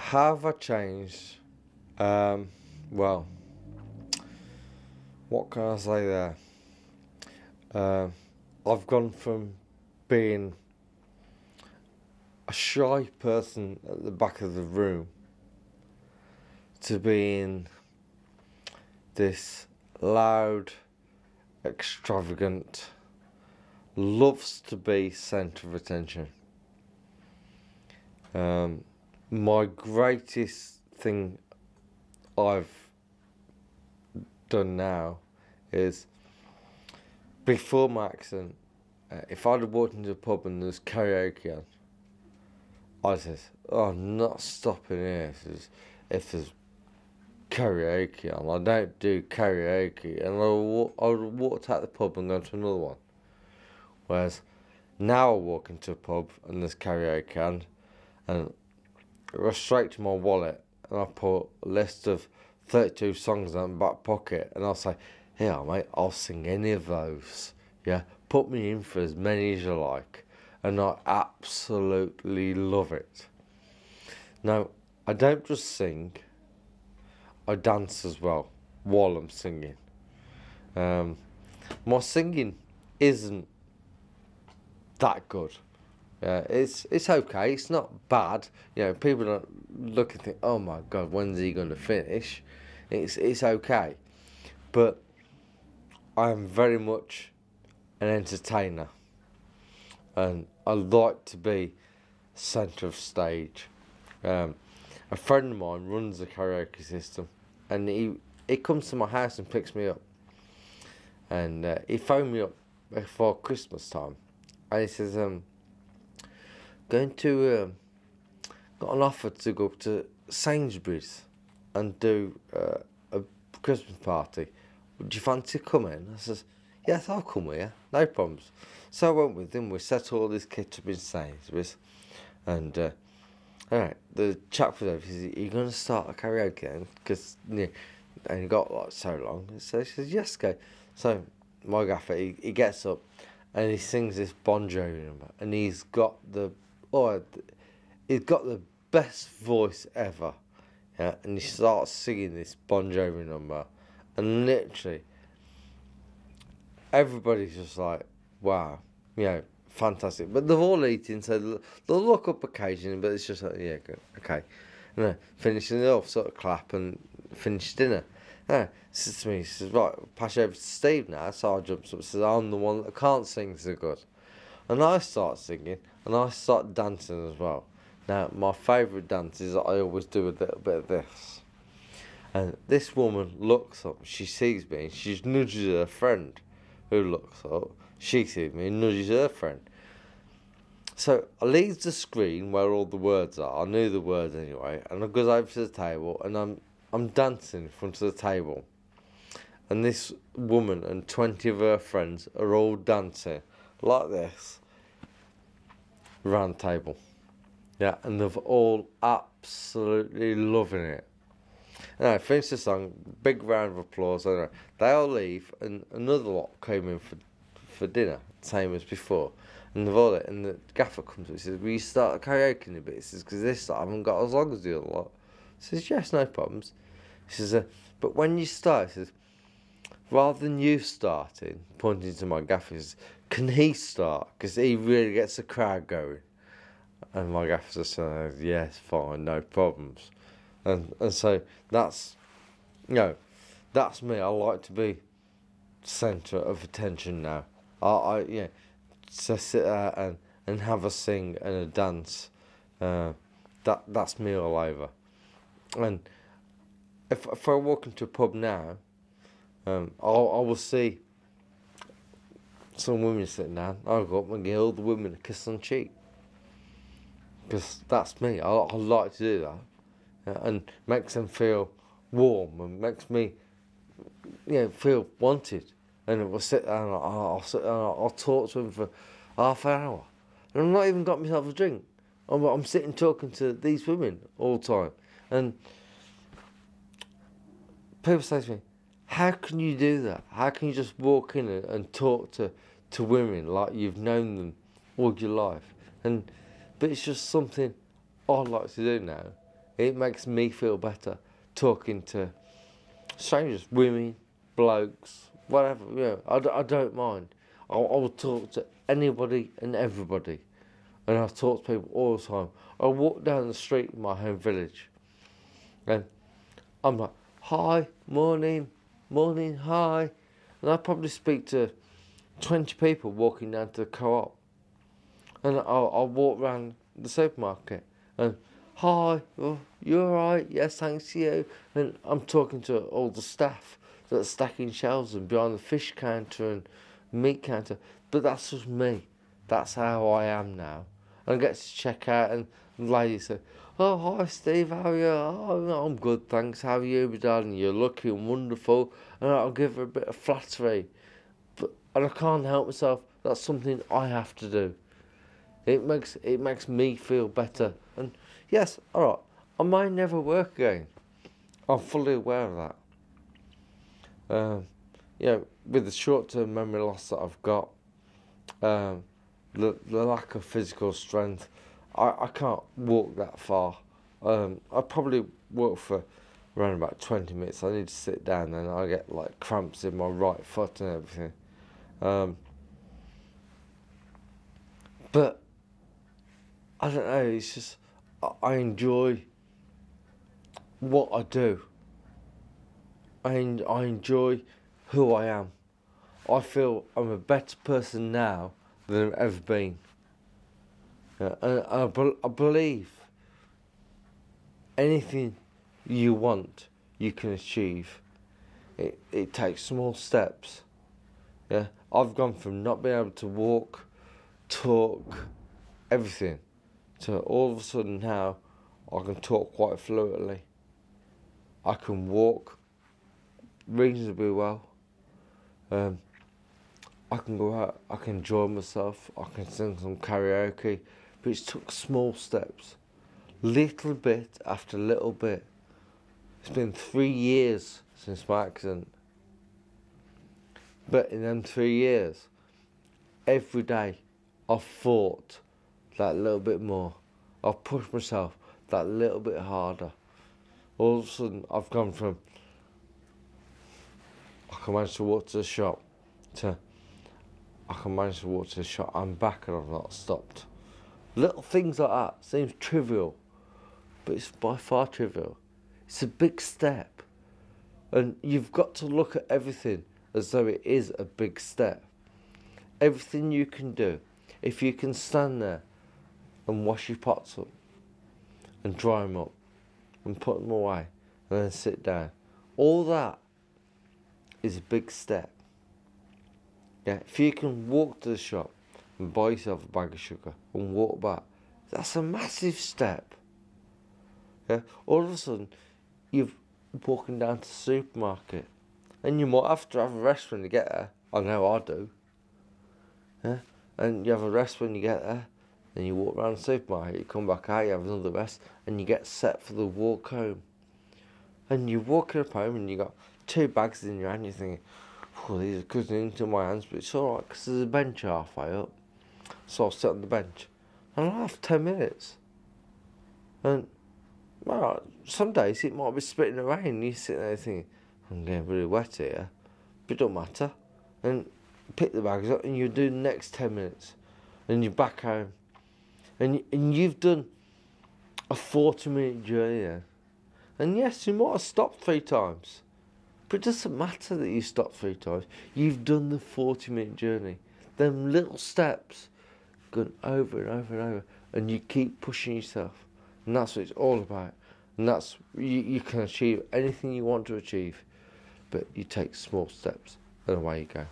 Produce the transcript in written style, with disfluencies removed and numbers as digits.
Have I changed? Well, what can I say there? Um, I've gone from being a shy person at the back of the room to being this loud, extravagant, loves to be centre of attention. My greatest thing I've done now is, before my accident, if I'd have walked into a pub and there's karaoke on, I said, "Oh, I'm not stopping here if there's karaoke on. I don't do karaoke," and I would have walked out the pub and gone to another one. Whereas now I walk into a pub and there's karaoke on, and I go straight to my wallet and I put a list of 32 songs in my back pocket, and I'll say, "Here, mate, I'll sing any of those. Yeah, put me in for as many as you like." And I absolutely love it. Now, I don't just sing, I dance as well while I'm singing. My singing isn't that good. It's okay. It's not bad. People don't look and think, "Oh my God, when's he going to finish?" It's okay, but I'm very much an entertainer, and I like to be centre of stage. A friend of mine runs a karaoke system, and he comes to my house and picks me up, and he phoned me up before Christmas time, and he says, going to got an offer to go up to Sainsbury's and do a Christmas party. Would you fancy coming? I says, "Yes, I'll come with you, no problems." So I went with him. We set all this kit up in Sainsbury's, and alright, the chap was over. He says, "Are you going to start a karaoke then?" Because and he got like so long. So he says, "Yes, go." So my gaffer, he gets up and he sings this Bon Jovi number, and he's got the best voice ever. Yeah, and he starts singing this Bon Jovi number, and literally everybody's just like, "Wow, fantastic." But they've all eaten, so they'll look up occasionally, but it's just like, "Yeah, good, okay." And then finishing it off, sort of clap and finish dinner. Yeah, says to me, he says, "Right, pass you over to Steve now." So I jumps up and says, "I'm the one that can't sing so good." And I start singing, and I start dancing as well. Now, my favourite dance is that I always do a little bit of this. And this woman looks up, she sees me, and she nudges her friend, who looks up. She sees me and nudges her friend. So I leave the screen where all the words are. I knew the words anyway, and I goes over to the table, and I'm dancing in front of the table. And this woman and 20 of her friends are all dancing like this round the table. Yeah, and they're all absolutely loving it. And I finished the song, big round of applause. And they all leave, and another lot came in for dinner, same as before. And and the gaffer comes up and says, "Will you start karaoke in a bit?" He says, "Because this time I haven't got as long as the other lot." He says, "Yes, no problems." He says, "But when you start," he says, "rather than you starting," pointing to my gaffer, he says, "can he start? Because he really gets the crowd going." And my gaffer says, "Yes, fine, no problems." And so that's that's me. I like to be centre of attention now. To sit there and have a sing and a dance. That's me all over. And if I walk into a pub now, I will see some women sitting down. I'll go up and give all the women a kiss on the cheek. Because that's me. I like to do that. And makes them feel warm and makes me feel wanted. And we'll sit there and I'll talk to them for half an hour. And I've not even got myself a drink. I'm sitting talking to these women all the time. And people say to me, "How can you do that? How can you just walk in and talk to women like you've known them all your life?" But it's just something I like to do now. It makes me feel better talking to strangers, women, blokes, whatever. I don't mind. I will talk to anybody and everybody. And I talk to people all the time. I walk down the street in my home village and I'm like, hi, morning, hi. And I probably speak to 20 people walking down to the co-op. And I'll walk around the supermarket and, hi, oh, you alright? Yes, thanks to you. And I'm talking to all the staff that are stacking shelves and behind the fish counter and meat counter. But that's just me. That's how I am now. And I get to check out and the lady said, oh, hi Steve, how are you? Oh, no, I'm good, thanks. How are you, my darling? You're looking wonderful. And I'll give her a bit of flattery. And I can't help myself. That's something I have to do. It makes me feel better. And yes, alright, I might never work again. I'm fully aware of that. With the short-term memory loss that I've got, the lack of physical strength, I can't walk that far. I probably walk for around about 20 minutes. I need to sit down and I get like cramps in my right foot and everything. But I don't know, it's just I enjoy what I do. I enjoy who I am. I feel I'm a better person now than I've ever been. And I believe anything you want, you can achieve. It takes small steps. Yeah, I've gone from not being able to walk, talk, everything, to all of a sudden now I can talk quite fluently. I can walk reasonably well. I can go out, I can enjoy myself, I can sing some karaoke, but it took small steps, little bit after little bit. It's been 3 years since my accident, but in them 3 years, every day I've fought that little bit more. I've pushed myself that little bit harder. All of a sudden I've gone from I can manage to walk to the shop to I can manage to walk to the shop, I'm back and I've not stopped. Little things like that seems trivial, but it's by far trivial. It's a big step. And you've got to look at everything as though it is a big step. Everything you can do, if you can stand there and wash your pots up and dry them up and put them away and then sit down, all that is a big step. Yeah, if you can walk to the shop and buy yourself a bag of sugar and walk back, that's a massive step. Yeah, all of a sudden you're walking down to the supermarket and you might have to have a rest when you get there. I know I do. Yeah, and you have a rest when you get there, then you walk around the supermarket, you come back out, you have another rest, and you get set for the walk home. And you're walking up home and you got 2 bags in your hand, you're thinking, oh, these are cutting into my hands, but it's alright because there's a bench halfway up. So I'll sit on the bench and I'll have 10 minutes. And well, some days it might be spitting rain and you sit there thinking, I'm getting really wet here, but it don't matter. And pick the bags up and you do the next 10 minutes and you're back home. And you've done a 40-minute journey then. And yes, you might have stopped 3 times. But it doesn't matter that you stopped 3 times. You've done the 40-minute journey. Them little steps going over and over and over. And you keep pushing yourself. And that's what it's all about. And that's, you can achieve anything you want to achieve. But you take small steps and away you go.